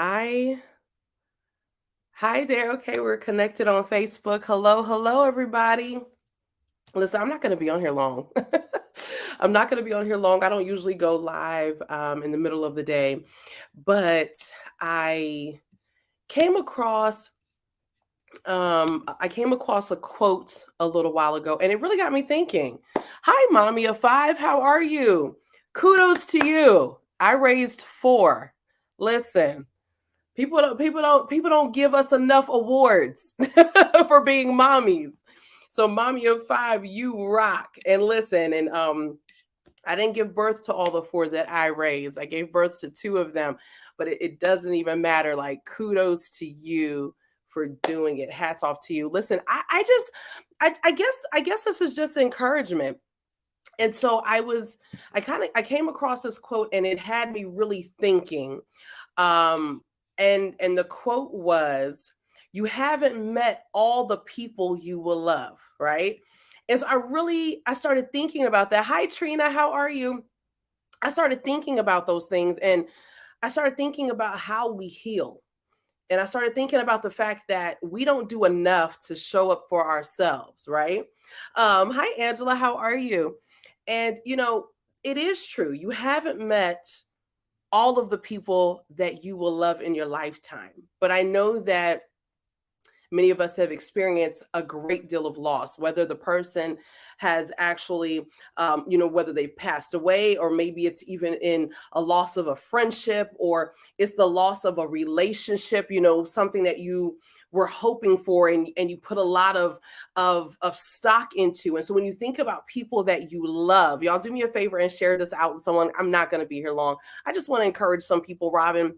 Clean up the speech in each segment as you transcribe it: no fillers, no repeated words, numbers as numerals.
I Hi there. Okay, we're connected on Facebook. Hello, hello, everybody. Listen, I'm not going to be on here long. I'm not going to be on here long. I don't usually go live in the middle of the day, but I came across I came across a quote a little while ago, and it really got me thinking. Hi, mommy of five. How are you? Kudos to you. I raised four. Listen. People don't give us enough awards for being mommies. So mommy of five, you rock. And listen, and I didn't give birth to all the four that I raised. I gave birth to two of them, but it doesn't even matter. Like kudos to you for doing it. Hats off to you. Listen, I guess this is just encouragement. And so I came across this quote and it had me really thinking. Um, and the quote was, "You haven't met all the people you will love," right? And so I started thinking about that. Hi Trina, how are you? I started thinking about those things, and I started thinking about how we heal. And I started thinking about the fact that we don't do enough to show up for ourselves, right? Hi Angela, how are you? And it is true. You haven't met all of the people that you will love in your lifetime. But I know that many of us have experienced a great deal of loss, whether the person has actually, whether they've passed away, or maybe it's even in a loss of a friendship, or it's the loss of a relationship, something that you were hoping for, and you put a lot of stock into. And so when you think about people that you love, y'all do me a favor and share this out with someone. I'm not going to be here long. I just want to encourage some people, Robin.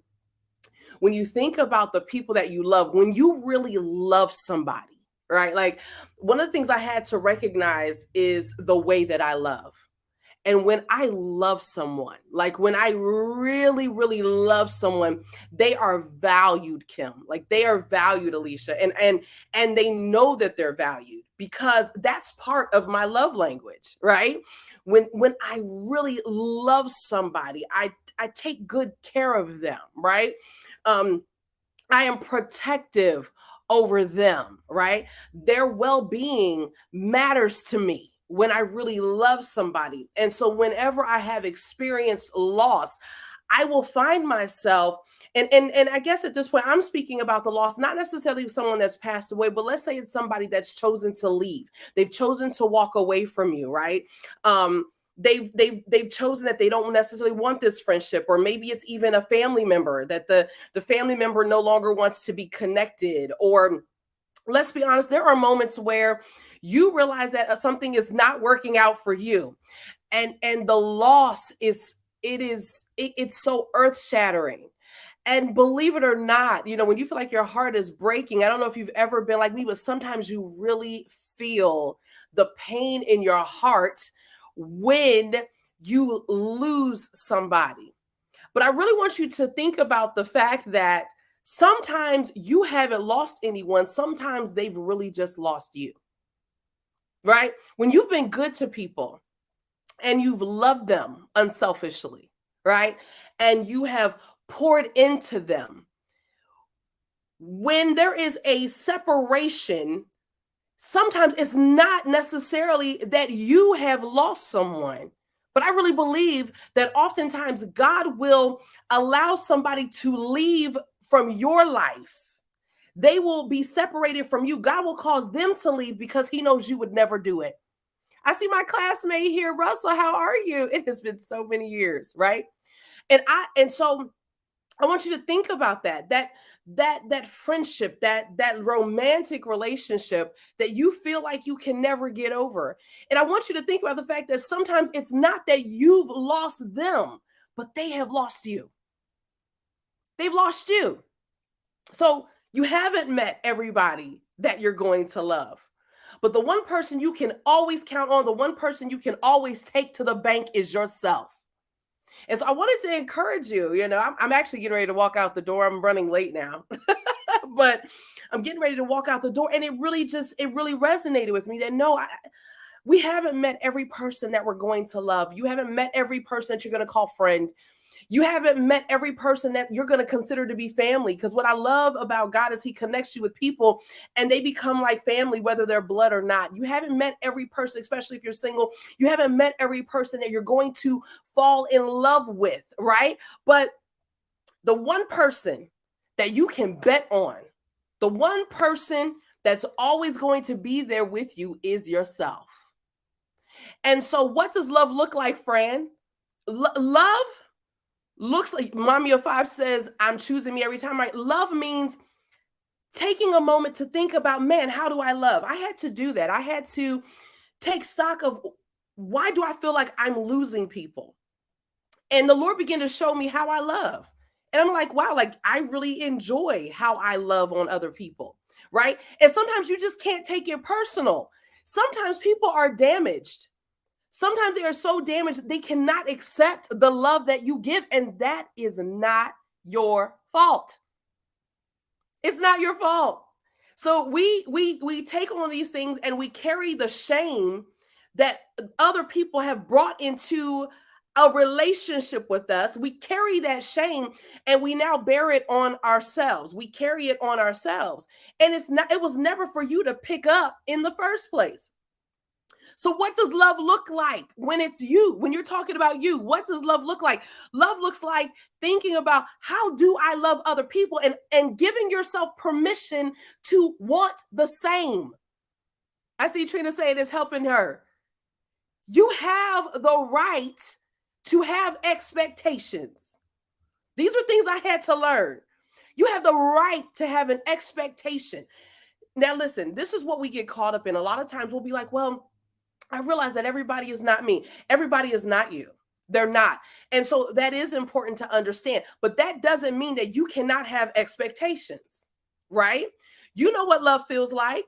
When you think about the people that you love, when you really love somebody, right? Like, one of the things I had to recognize is the way that I love. And when I love someone, like when I really, really love someone, they are valued, Kim. Like they are valued, Alicia. And they know that they're valued because that's part of my love language, right? When I really love somebody, I take good care of them, right? Um, I am protective over them, right? Their well being matters to me when I really love somebody. And so, whenever I have experienced loss, I will find myself. And I guess at this point, I'm speaking about the loss, not necessarily someone that's passed away, but let's say it's somebody that's chosen to leave. They've chosen to walk away from you, right? They've chosen that they don't necessarily want this friendship, or maybe it's even a family member that the family member no longer wants to be connected. Or let's be honest, there are moments where you realize that something is not working out for you, and the loss it's so earth shattering. And believe it or not, when you feel like your heart is breaking, I don't know if you've ever been like me, but sometimes you really feel the pain in your heart when you lose somebody. But I really want you to think about the fact that sometimes you haven't lost anyone, sometimes they've really just lost you, right? When you've been good to people and you've loved them unselfishly, right? And you have poured into them. When there is a separation, sometimes it's not necessarily that you have lost someone, but I really believe that oftentimes God will allow somebody to leave from your life. They will be separated from you. God will cause them to leave because He knows you would never do it. I see my classmate here, Russell. How are you? It has been so many years, right? And so I want you to think about that friendship, that romantic relationship that you feel like you can never get over. And I want you to think about the fact that sometimes it's not that you've lost them, but they have lost you. They've lost you. So you haven't met everybody that you're going to love. But the one person you can always count on, the one person you can always take to the bank is yourself. And so I wanted to encourage you. I'm actually getting ready to walk out the door. I'm running late now, but I'm getting ready to walk out the door. And it really resonated with me that no, we haven't met every person that we're going to love. You haven't met every person that you're going to call friend. You haven't met every person that you're going to consider to be family. Because what I love about God is he connects you with people and they become like family, whether they're blood or not. You haven't met every person, especially if you're single. You haven't met every person that you're going to fall in love with, right? But the one person that you can bet on, the one person that's always going to be there with you is yourself. And so what does love look like, Fran? Love looks like, Mommy of Five says, I'm choosing me every time. Right? Love means taking a moment to think about, man, how do I love? I had to do that. I had to take stock of, why do I feel like I'm losing people? And the Lord began to show me how I love. And I'm like, wow, like I really enjoy how I love on other people, right? And sometimes you just can't take it personal. Sometimes people are damaged. Sometimes they are so damaged they cannot accept the love that you give, and that is not your fault. It's not your fault. So we take on these things and we carry the shame that other people have brought into a relationship with us. We carry that shame and we now bear it on ourselves. We carry it on ourselves. And it was never for you to pick up in the first place. So what does love look like when it's you? When you're talking about you, what does love look like? Love looks like thinking about, how do I love other people, and giving yourself permission to want the same. I see Trina saying it's helping her. You have the right to have expectations. These are things I had to learn. You have the right to have an expectation. Now, listen, this is what we get caught up in. A lot of times we'll be like, well, I realize that everybody is not me. Everybody is not you. They're not. And so that is important to understand. But that doesn't mean that you cannot have expectations, right? You know what love feels like.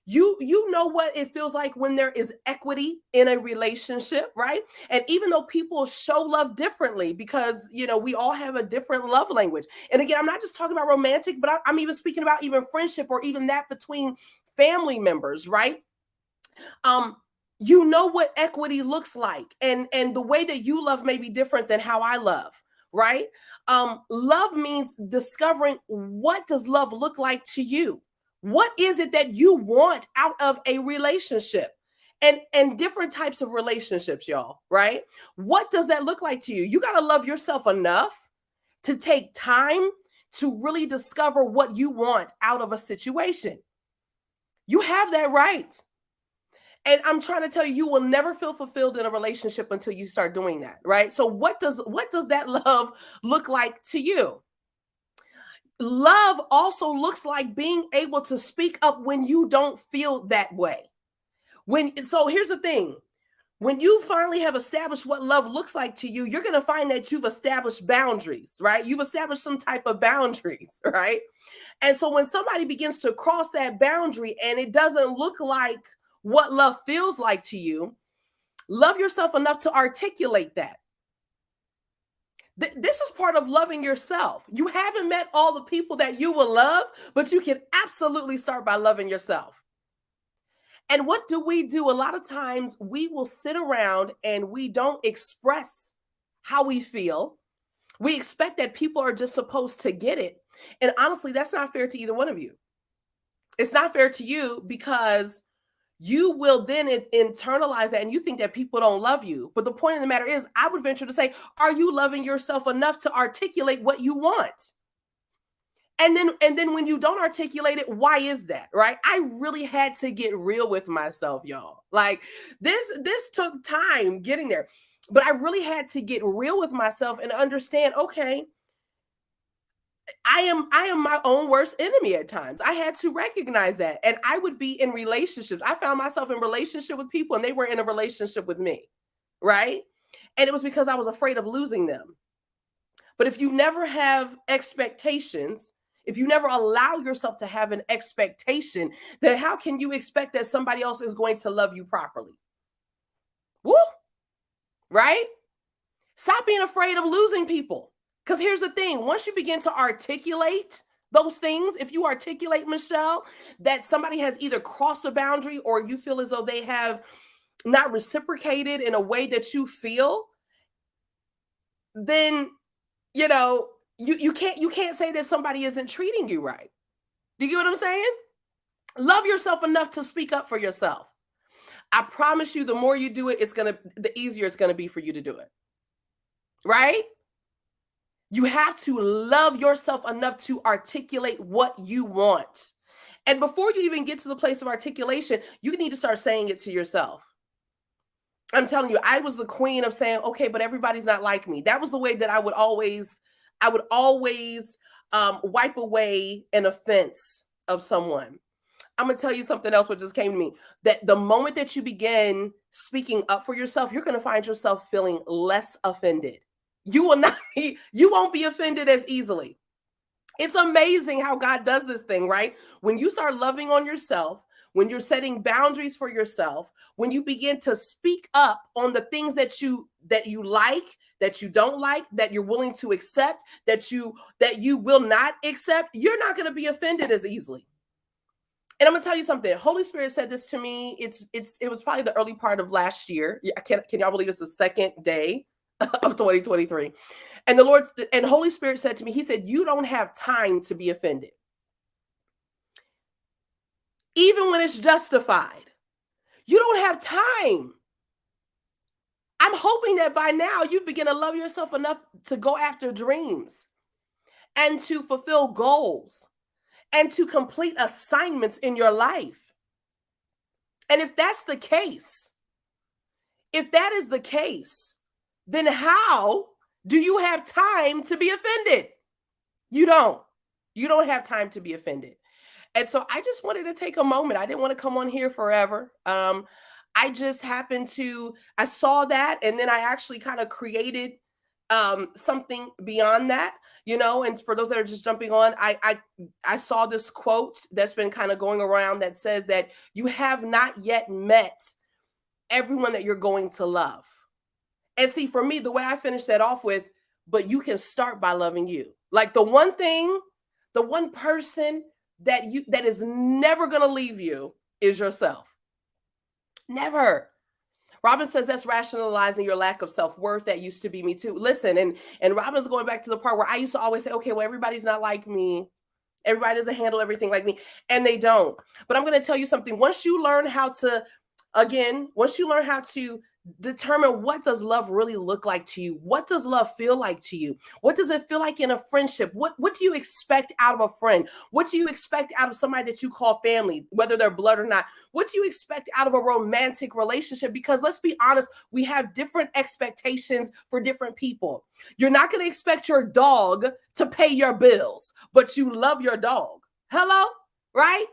You know what it feels like when there is equity in a relationship, right? And even though people show love differently, because we all have a different love language. And again, I'm not just talking about romantic, but I'm even speaking about even friendship, or even that between family members, right? You know what equity looks like, and the way that you love may be different than how I love, right? Love means discovering, what does love look like to you? What is it that you want out of a relationship? And different types of relationships, y'all, right? What does that look like to you? You got to love yourself enough to take time to really discover what you want out of a situation. You have that right. And I'm trying to tell you, you will never feel fulfilled in a relationship until you start doing that, right? So what does that love look like to you? Love also looks like being able to speak up when you don't feel that way. So here's the thing. When you finally have established what love looks like to you, you're going to find that you've established boundaries, right? You've established some type of boundaries, right? And so when somebody begins to cross that boundary and it doesn't look like what love feels like to you, love yourself enough to articulate that. This is part of loving yourself. You haven't met all the people that you will love, but you can absolutely start by loving yourself. And what do? A lot of times we will sit around and we don't express how we feel. We expect that people are just supposed to get it. And honestly, that's not fair to either one of you. It's not fair to you, because you will then internalize that and you think that people don't love you. But the point of the matter is, I would venture to say, are you loving yourself enough to articulate what you want? And then when you don't articulate it, why is that? Right? I really had to get real with myself, y'all. Like this took time getting there. But I really had to get real with myself and understand, okay, I am my own worst enemy at times. I had to recognize that. And I would be in relationships. I found myself in relationship with people and they were in a relationship with me, right? And it was because I was afraid of losing them. But if you never have expectations, if you never allow yourself to have an expectation, then how can you expect that somebody else is going to love you properly? Woo! Right? Stop being afraid of losing people. Because here's the thing, once you begin to articulate those things, if you articulate, Michelle, that somebody has either crossed a boundary or you feel as though they have not reciprocated in a way that you feel, then You know, you can't say that somebody isn't treating you right. Do you get what I'm saying? Love yourself enough to speak up for yourself. I promise you, the more you do it, the easier it's gonna be for you to do it. Right? You have to love yourself enough to articulate what you want. And before you even get to the place of articulation, you need to start saying it to yourself. I'm telling you, I was the queen of saying, okay, but everybody's not like me. That was the way that I would always wipe away an offense of someone. I'm gonna tell you something else what just came to me. That the moment that you begin speaking up for yourself, you're gonna find yourself feeling less offended. You won't be offended as easily. It's amazing how God does this thing, right? When you start loving on yourself, when you're setting boundaries for yourself, when you begin to speak up on the things that you like, that you don't like, that you're willing to accept, that you will not accept, you're not going to be offended as easily. And I'm gonna tell you something. Holy Spirit said this to me. It was probably the early part of last year. Can y'all believe it's the second day of 2023? And the Lord and Holy Spirit said to me, He said, "You don't have time to be offended, even when it's justified. You don't have time." I'm hoping that by now you begin to love yourself enough to go after dreams and to fulfill goals and to complete assignments in your life. And if that's the case, if that is the case, then how do you have time to be offended? You don't. You don't have time to be offended. And so I just wanted to take a moment. I didn't want to come on here forever. I just happened to, I saw that and then I actually kind of created something beyond that, and for those that are just jumping on, I saw this quote that's been kind of going around that says that you have not yet met everyone that you're going to love. And see, for me, the way I finished that off with, but you can start by loving you. Like the one person that is never going to leave you is yourself. Never. Robin says that's rationalizing your lack of self-worth. That used to be me too. Listen, and Robin's going back to the part where I used to always say, okay, well, everybody's not like me. Everybody doesn't handle everything like me. And they don't. But I'm going to tell you something. Once you learn how to determine what does love really look like to you, what does love feel like to you, what does it feel like in a friendship, what do you expect out of a friend, what do you expect out of somebody that you call family, whether they're blood or not, what do you expect out of a romantic relationship? Because let's be honest, we have different expectations for different people. You're not going to expect your dog to pay your bills, but you love your dog. Hello? Right?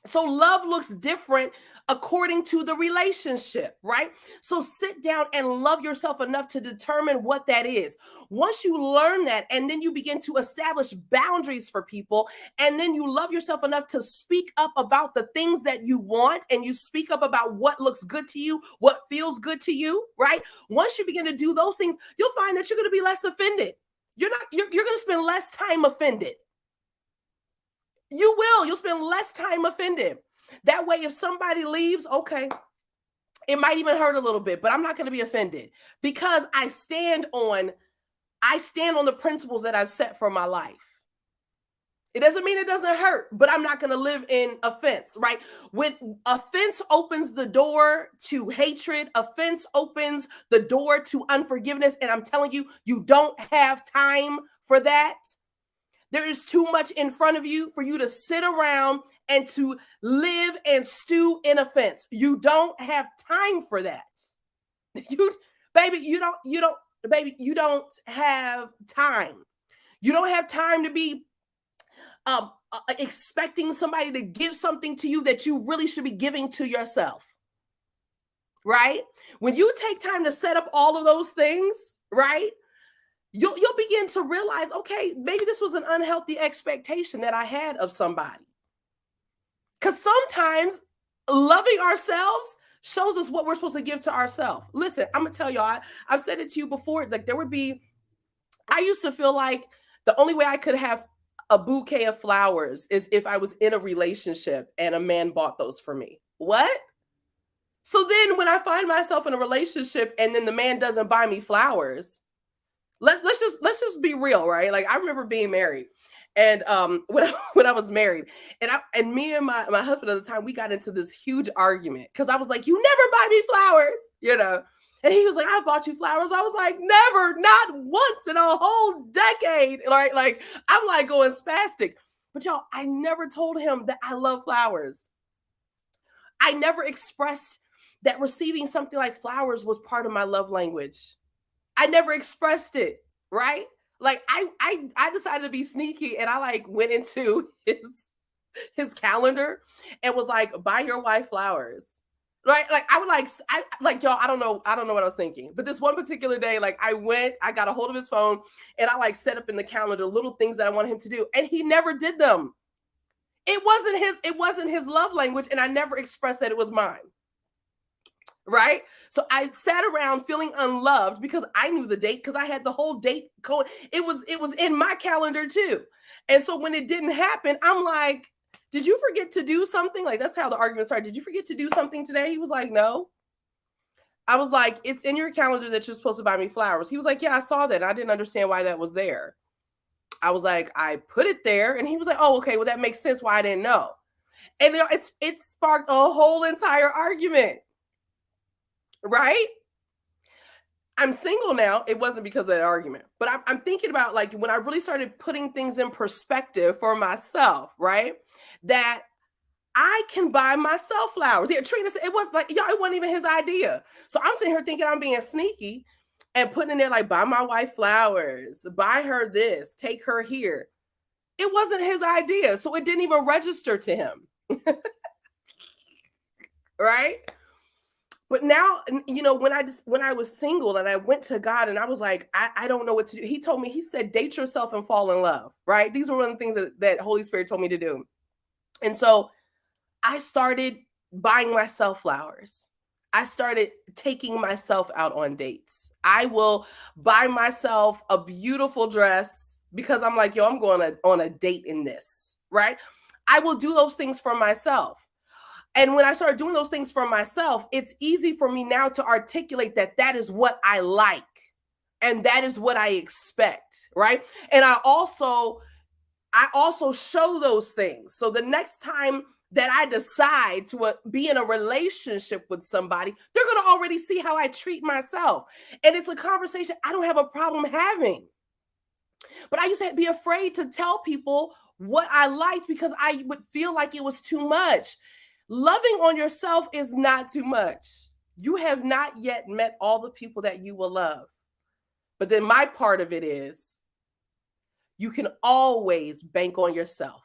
So love looks different according to the relationship, right? So sit down and love yourself enough to determine what that is. Once you learn that, and then you begin to establish boundaries for people, and then you love yourself enough to speak up about the things that you want, and you speak up about what looks good to you, what feels good to you, right? Once you begin to do those things, you'll find that you're going to be less offended. You're going to spend less time offended. You'll spend less time offended. That way, if somebody leaves, okay, it might even hurt a little bit, but I'm not going to be offended because I stand on the principles that I've set for my life. It doesn't mean it doesn't hurt, but I'm not going to live in offense, right? When offense opens the door to hatred, offense opens the door to unforgiveness, and I'm telling you, you don't have time for that. There is too much in front of you for you to sit around and to live and stew in offense. You don't have time for that. You don't have time. You don't have time to be expecting somebody to give something to you that you really should be giving to yourself. Right? When you take time to set up all of those things, right? You'll begin to realize, okay, maybe this was an unhealthy expectation that I had of somebody. Because sometimes loving ourselves shows us what we're supposed to give to ourselves. Listen, I'm going to tell y'all, I've said it to you before, like I used to feel like the only way I could have a bouquet of flowers is if I was in a relationship and a man bought those for me. What? So then when I find myself in a relationship and then the man doesn't buy me flowers, Let's just be real, right? Like I remember being married. And when when I was married, and me and my husband at the time, we got into this huge argument because I was like, "You never buy me flowers," and he was like, "I bought you flowers." I was like, "Never, not once in a whole decade." Like I'm like going spastic. But y'all, I never told him that I love flowers. I never expressed that receiving something like flowers was part of my love language. I never expressed it, right? Like I decided to be sneaky and I like went into his calendar and was like, buy your wife flowers. Right? Like I would I like y'all, I don't know what I was thinking. But this one particular day, like I got a hold of his phone and I like set up in the calendar little things that I wanted him to do. And he never did them. It wasn't his love language, and I never expressed that it was mine. Right? So I sat around feeling unloved because I knew the date because I had the whole date going. It was in my calendar too. And so when it didn't happen, I'm like, did you forget to do something? Like that's how the argument started. Did you forget to do something today? He was like, no. I was like, it's in your calendar that you're supposed to buy me flowers. He was like, yeah, I saw that. I didn't understand why that was there. I was like, I put it there. And he was like, oh, okay, well, that makes sense why I didn't know. And it sparked a whole entire argument. Right? I'm single now. It wasn't because of that argument, but I'm thinking about like when I really started putting things in perspective for myself, right? That I can buy myself flowers. Yeah, Trina said it was like, y'all, it wasn't even his idea. So I'm sitting here thinking I'm being sneaky and putting in there like, buy my wife flowers, buy her this, take her here. It wasn't his idea. So it didn't even register to him. Right? But now, when I was single and I went to God and I was like, I don't know what to do. He told me, he said, date yourself and fall in love, right? These were one of the things that Holy Spirit told me to do. And so I started buying myself flowers. I started taking myself out on dates. I will buy myself a beautiful dress because I'm like, yo, I'm going on a date in this, right? I will do those things for myself. And when I started doing those things for myself, it's easy for me now to articulate that is what I like and that is what I expect, right? And I also show those things. So the next time that I decide to be in a relationship with somebody, they're going to already see how I treat myself. And it's a conversation I don't have a problem having. But I used to be afraid to tell people what I liked because I would feel like it was too much. Loving on yourself is not too much. You have not yet met all the people that you will love. But then my part of it is you can always bank on yourself.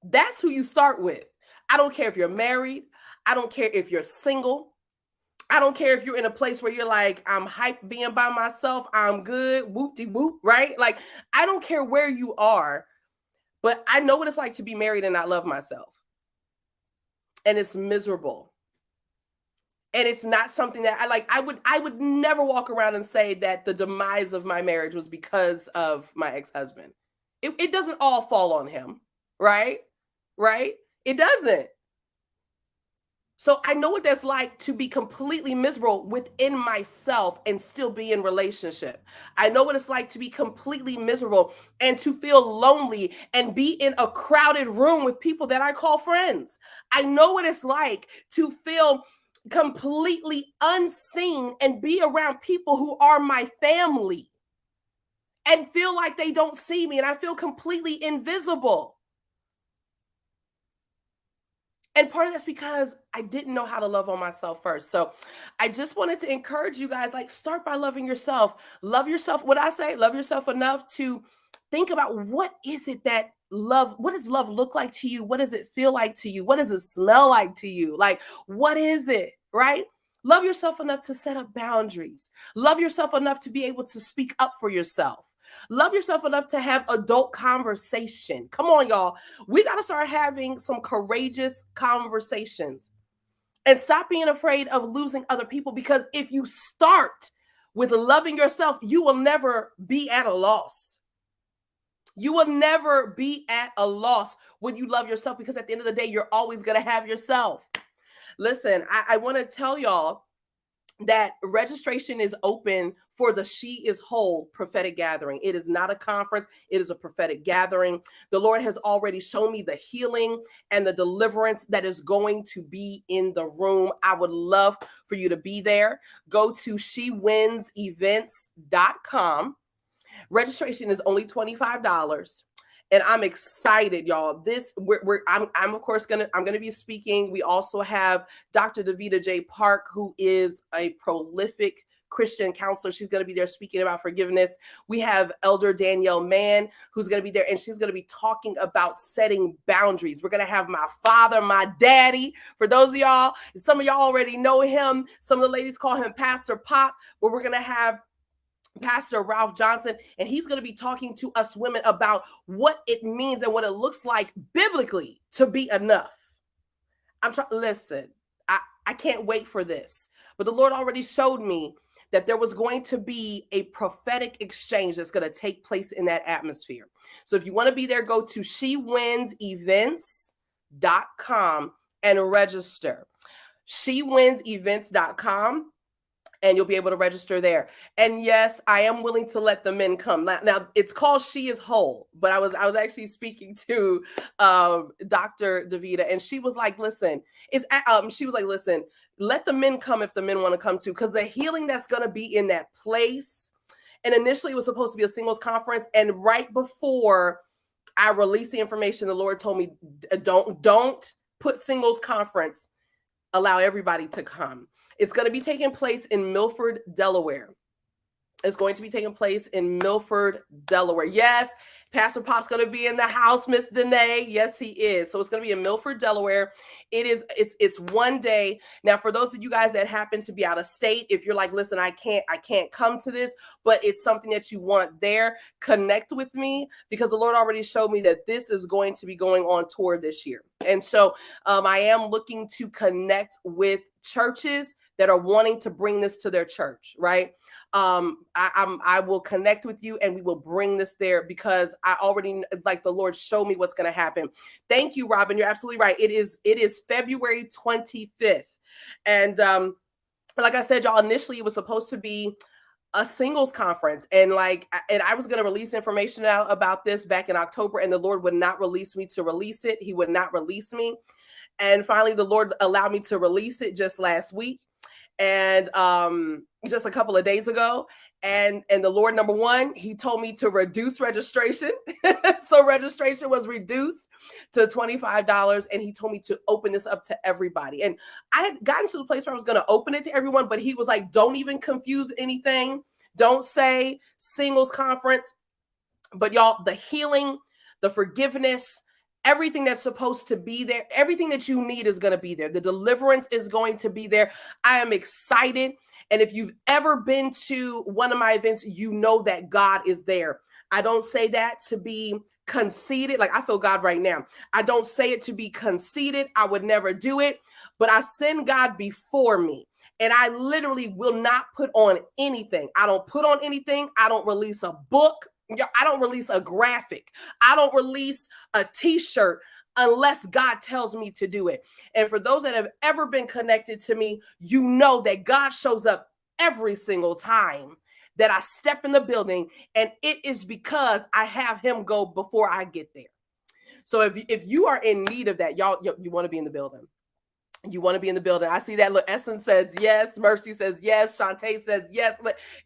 That's who you start with. I don't care if you're married. I don't care if you're single. I don't care if you're in a place where you're like, I'm hyped being by myself. I'm good. Whoop-de-whoop, right? Like, I don't care where you are, but I know what it's like to be married and not love myself. And it's miserable. And it's not something that I would never walk around and say that the demise of my marriage was because of my ex-husband. It doesn't all fall on him, right? Right? It doesn't. So I know what that's like to be completely miserable within myself and still be in relationship. I know what it's like to be completely miserable and to feel lonely and be in a crowded room with people that I call friends. I know what it's like to feel completely unseen and be around people who are my family and feel like they don't see me and I feel completely invisible. And part of that's because I didn't know how to love on myself first. So I just wanted to encourage you guys, like, start by loving yourself. Love yourself. What I say, love yourself enough to think about what is it that what does love look like to you? What does it feel like to you? What does it smell like to you? Like, what is it, right? Love yourself enough to set up boundaries. Love yourself enough to be able to speak up for yourself. Love yourself enough to have adult conversation. Come on, y'all. We got to start having some courageous conversations and stop being afraid of losing other people, because if you start with loving yourself, you will never be at a loss. You will never be at a loss when you love yourself, because at the end of the day, you're always going to have yourself. Listen, I want to tell y'all that registration is open for the She Is Whole prophetic gathering. It is not a conference, it is a prophetic gathering. The Lord has already shown me the healing and the deliverance that is going to be in the room. I would love for you to be there. Go to SheWinsEvents.com. Registration is only $25. And I'm excited, y'all. I'm of course gonna be speaking. We also have Dr. Davida J. Park, who is a prolific Christian counselor. She's going to be there speaking about forgiveness. We have Elder Danielle Mann, who's going to be there, and she's going to be talking about setting boundaries. We're going to have my father, my daddy. For those of y'all, some of y'all already know him. Some of the ladies call him Pastor Pop, but we're going to have Pastor Ralph Johnson, and he's going to be talking to us women about what it means and what it looks like biblically to be enough. Listen, I can't wait for this. But the Lord already showed me that there was going to be a prophetic exchange that's going to take place in that atmosphere. So if you want to be there, go to SheWinsEvents.com and register. SheWinsEvents.com. And you'll be able to register there. And yes, I am willing to let the men come. Now it's called She Is Whole, but I was actually speaking to Dr. Davida, and she was like, listen, let the men come if the men want to come too, because the healing that's going to be in that place. And initially it was supposed to be a singles conference. And right before I released the information, the Lord told me, don't put singles conference, allow everybody to come. It's going to be taking place in Milford, Delaware. It's going to be taking place in Milford, Delaware. Yes, Pastor Pop's going to be in the house, Miss Danae. Yes, he is. So it's going to be in Milford, Delaware. It's one day. Now, for those of you guys that happen to be out of state, if you're like, listen, I can't come to this, but it's something that you want there, connect with me, because the Lord already showed me that this is going to be going on tour this year. And so I am looking to connect with churches that are wanting to bring this to their church, right? I will connect with you and we will bring this there, because I already, like, the Lord showed me what's going to happen. Thank you, Robin. You're absolutely right. It is February 25th. And like I said, y'all, initially it was supposed to be a singles conference, and I was going to release information out about this back in October, and the Lord would not release me to release it. He would not release me. And finally, the Lord allowed me to release it just last week, and just a couple of days ago. And the Lord, number one, he told me to reduce registration. So registration was reduced to $25, and he told me to open this up to everybody. And I had gotten to the place where I was going to open it to everyone, but he was like, don't even confuse anything. Don't say singles conference. But y'all, the healing, the forgiveness, everything that's supposed to be there, everything that you need is going to be there. The deliverance is going to be there. I am excited. And if you've ever been to one of my events, you know that God is there. I don't say that to be conceited. Like, I feel God right now. I don't say it to be conceited. I would never do it, but I send God before me. And I literally will not put on anything. I don't put on anything. I don't release a book. I don't release a graphic. I don't release a t-shirt unless God tells me to do it. And for those that have ever been connected to me, you know that God shows up every single time that I step in the building, and it is because I have him go before I get there. So if you are in need of that, y'all, you want to be in the building. You want to be in the building. I see that. Look, Essence says yes. Mercy says yes. Shantae says yes.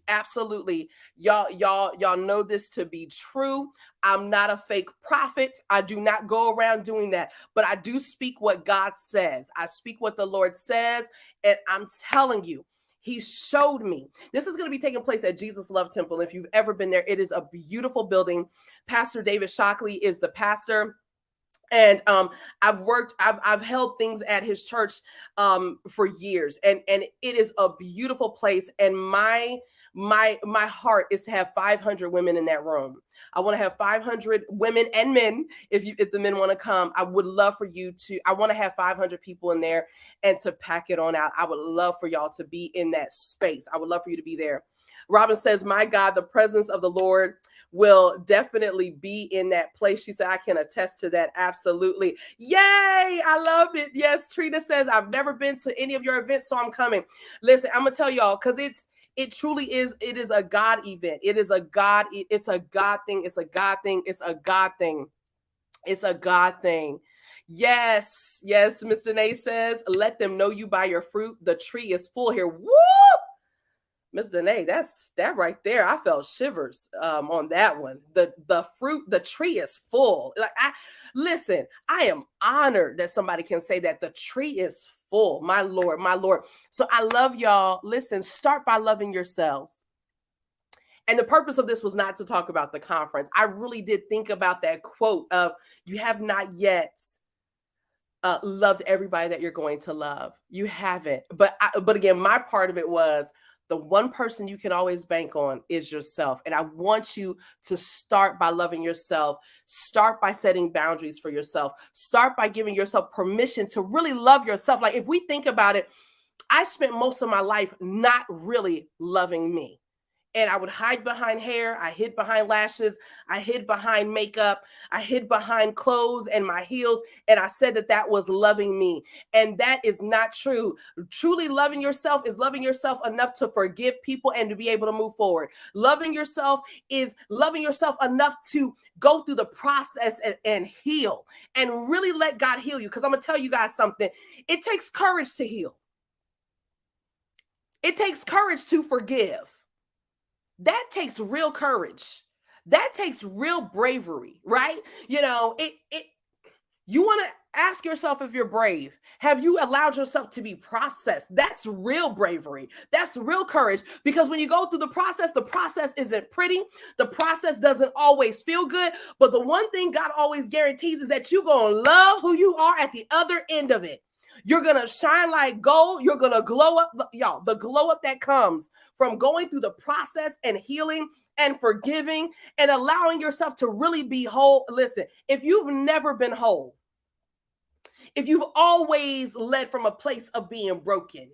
Absolutely. Y'all know this to be true. I'm not a fake prophet. I do not go around doing that, but I do speak what God says. I speak what the Lord says. And I'm telling you, he showed me. This is going to be taking place at Jesus Love Temple. If you've ever been there, it is a beautiful building. Pastor David Shockley is the pastor. And I've held things at his church for years, and it is a beautiful place. And my heart is to have 500 women in that room. I want to have 500 women and men. If the men want to come, I would love for you to. I want to have 500 people in there and to pack it on out. I would love for y'all to be in that space. I would love for you to be there. Robin says, "My God, the presence of the Lord will definitely be in that place. She said, I can attest to that. Absolutely. Yay. I love it. Yes. Trina says, I've never been to any of your events, so I'm coming. Listen, I'm going to tell y'all, because it truly is. It is a God event. It is a God. It's a God thing. It's a God thing. It's a God thing. It's a God thing. Yes. Yes. Mr. Nay says, let them know you by your fruit. The tree is full here. Woo! Ms. Danae, that right there. I felt shivers on that one. The fruit, the tree is full. Like listen, I am honored that somebody can say that the tree is full. My Lord, my Lord. So I love y'all. Listen, start by loving yourselves. And the purpose of this was not to talk about the conference. I really did think about that quote of, you have not yet loved everybody that you're going to love. You haven't. But again, my part of it was, the one person you can always bank on is yourself. And I want you to start by loving yourself. Start by setting boundaries for yourself. Start by giving yourself permission to really love yourself. Like, if we think about it, I spent most of my life not really loving me. And I would hide behind hair. I hid behind lashes. I hid behind makeup. I hid behind clothes and my heels. And I said that was loving me. And that is not true. Truly loving yourself is loving yourself enough to forgive people and to be able to move forward. Loving yourself is loving yourself enough to go through the process and heal and really let God heal you. Because I'm going to tell you guys something. It takes courage to heal. It takes courage to forgive. That takes real courage. That takes real bravery, right? You know, you want to ask yourself if you're brave. Have you allowed yourself to be processed? That's real bravery. That's real courage. Because when you go through the process isn't pretty. The process doesn't always feel good. But the one thing God always guarantees is that you're going to love who you are at the other end of it. You're going to shine like gold. You're going to glow up, y'all. The glow up that comes from going through the process and healing and forgiving and allowing yourself to really be whole. Listen, if you've never been whole, if you've always led from a place of being broken,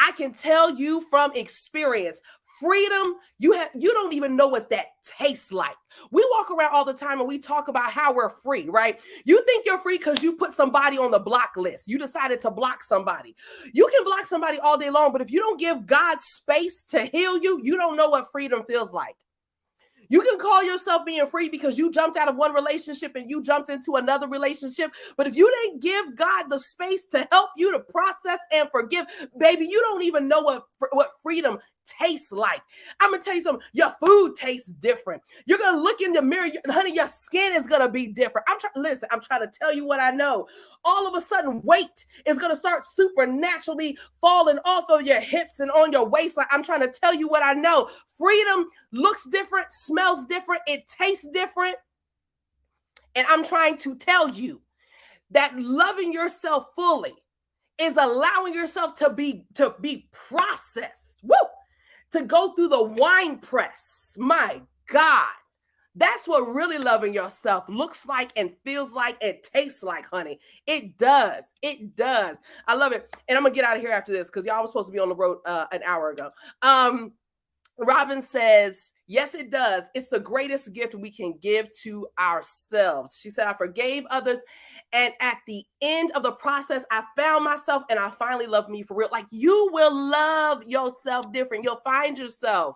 I can tell you from experience, freedom, you don't even know what that tastes like. We walk around all the time and we talk about how we're free, right? You think you're free because you put somebody on the block list. You decided to block somebody. You can block somebody all day long, but if you don't give God space to heal you, you don't know what freedom feels like. You can call yourself being free because you jumped out of one relationship and you jumped into another relationship. But if you didn't give God the space to help you to process and forgive, baby, you don't even know what freedom tastes like. I'm going to tell you something. Your food tastes different. You're going to look in the mirror. Honey, your skin is going to be different. I'm trying to tell you what I know. All of a sudden, weight is going to start supernaturally falling off of your hips and on your waistline. I'm trying to tell you what I know. Freedom looks different, smells different, it tastes different. And I'm trying to tell you that loving yourself fully is allowing yourself to be processed. Woo! To go through the wine press. My God. That's what really loving yourself looks like and feels like and tastes like, honey. It does. It does. I love it. And I'm going to get out of here after this because y'all was supposed to be on the road an hour ago. Robin says, yes, it does. It's the greatest gift we can give to ourselves. She said, I forgave others. And at the end of the process, I found myself and I finally love me for real. Like, you will love yourself different. You'll find yourself.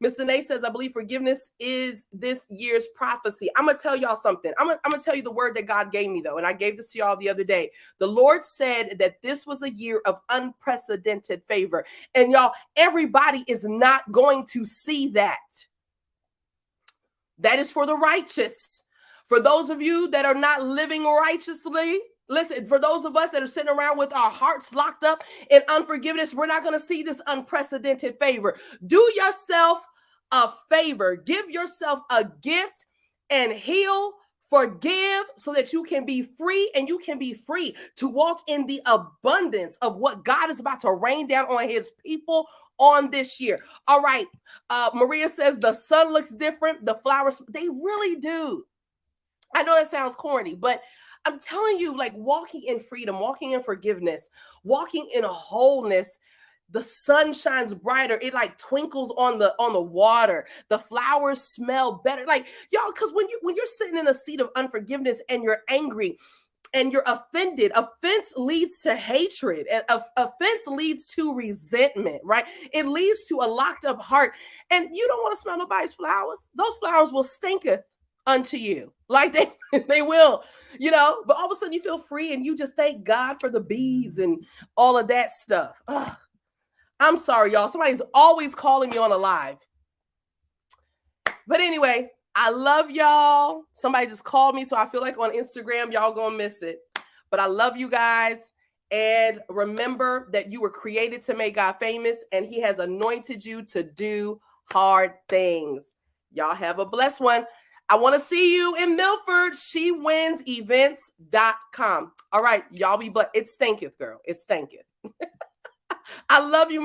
Mr. Nay says, I believe forgiveness is this year's prophecy. I'm going to tell y'all something. I'm going to tell you the word that God gave me, though. And I gave this to y'all the other day. The Lord said that this was a year of unprecedented favor. And y'all, everybody is not going to see that. That is for the righteous. For those of you that are not living righteously, listen, for those of us that are sitting around with our hearts locked up in unforgiveness, we're not going to see this unprecedented favor. Do yourself a favor. Give yourself a gift and heal, forgive so that you can be free, and you can be free to walk in the abundance of what God is about to rain down on his people on this year. All right. Maria says the sun looks different. The flowers, they really do. I know that sounds corny, but I'm telling you, like, walking in freedom, walking in forgiveness, walking in a wholeness, the sun shines brighter. It like twinkles on the water. The flowers smell better. Like y'all, because when you're sitting in a seat of unforgiveness and you're angry and you're offended, offense leads to hatred, and offense leads to resentment, right? It leads to a locked up heart, and you don't want to smell nobody's flowers. Those flowers will stinketh unto you, like they will, but all of a sudden you feel free and you just thank God for the bees and all of that stuff. Ugh. I'm sorry, y'all. Somebody's always calling me on a live. But anyway, I love y'all. Somebody just called me, so I feel like on Instagram, y'all gonna miss it. But I love you guys. And remember that you were created to make God famous, and he has anointed you to do hard things. Y'all have a blessed one. I want to see you in Milford. SheWinsEvents.com. All right, y'all be blessed. It stinketh, girl. It stinketh. I love you.